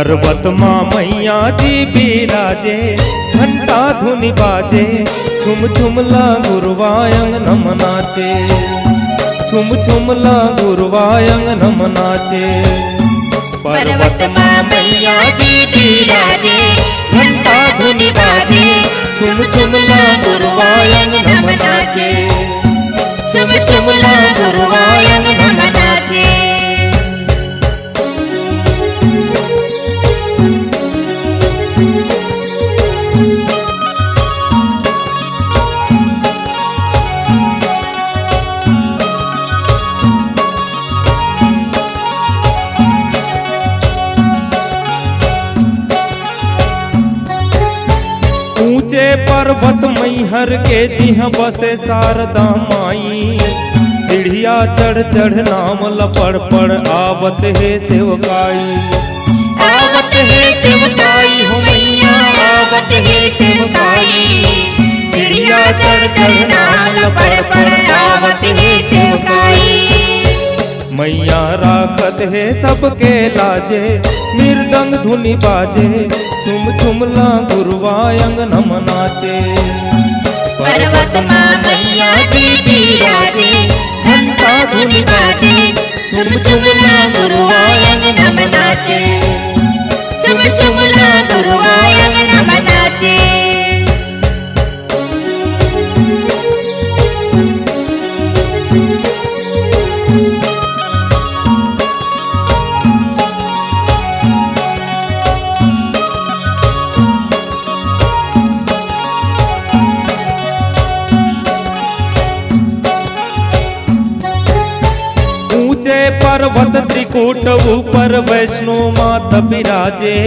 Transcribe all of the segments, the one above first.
पर्वत माँ मैया जी बिराजे, घंटा धुनि बाजे, झुम झुम ला गुरवायंग नम नाचे, झुम झुम ला गुरवायंग नम नाचे। पर्वत माँ मैया जी बिराजे, घंटा धुनि बाजे, झुम झुम ला गुरवायंग नम नाचे, झुम झुम ला गुरवायंग नम नाचे। ऊंचे पर्वत मैहर के जिहाँ बसे शारदा माई, सीढ़िया चढ़ चढ़ नाम लपड़ पड़ आवत है सेवकाई, आवत है सेवकाई हो मैया, आवत है सेवकाई, सीढ़िया चढ़ चढ़ नाम लपड़ पड़ आवत है सेवकाई। मैया राखत है सबके लाजे, मृदंग धुनि बाजे, झुम झुम ला गुरवायंग नम नाचे। पर्वत माँ मैया जी बिराजे, घंटा धुनि बाजे, झुम झुम ला गुरवायंग नम नाचे, झुम झुम ला गुरवायंग नम नाचे। ऊंचे पर्वत त्रिकूट ऊपर वैष्णो मात बिराजे,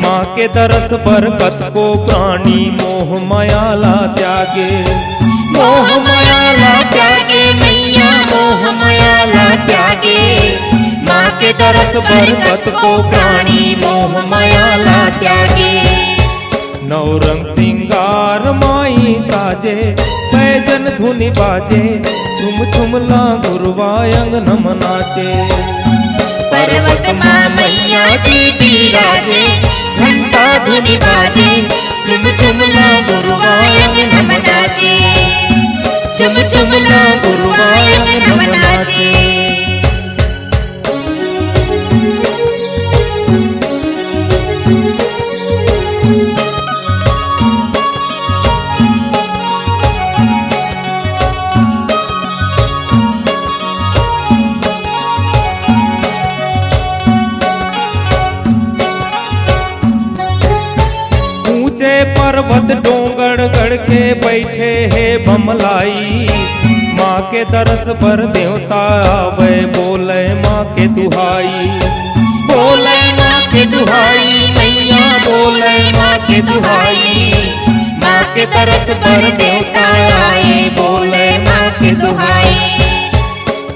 माँ के दरस बरकत को प्राणी मोह मायाला त्यागे, मोह मायाला त्यागे मैया, मोह मायाला त्यागे, माँ के दरस बरकत को प्राणी मोह मायाला त्यागे। नवरंग सिंगार माई साजे, बैजन धुनि बाजे, झुम झुम ला गुरवायंग नम नाचे। पर्वत माँ मैया जी बिराजे, घंटा धुनि बाजे, झुम झुम ला गुरवायंग नम नाचे, झुम झुम ला गुरवायंग नम नाचे। ऊंचे पर्वत डोंगर गढ़ के बैठे है बमलाई, माँ के दरस पर देवता आवे, बोले माँ के दुहाई, बोले माँ के दुहाई मैया, बोले माँ के दुहाई, माँ के तरस पर देवता आए, बोले माँ के दुहाई।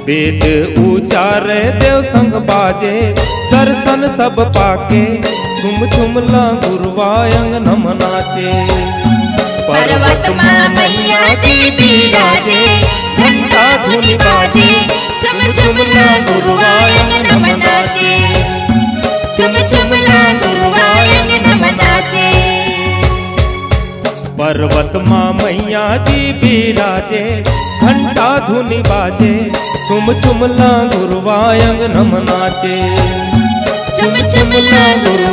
वेद उचारे देव संग बाजे, दर्शन सब पाके, झुम झुम ला गुरवायंग नम नाचे। पर्वत माँ मैया जी बिराजे, घंटा धुनि बाजे, झुम झुम ला गुरवायंग नम नाचे, झुम झुम ला गुरवायंग नम नाचे। पर्वत माँ मैया जी बिराजे, घंटा धुनि बाजे, झुम झुम ला गुरवायंग नम नाचे, झुम झुम ला गुरवायंग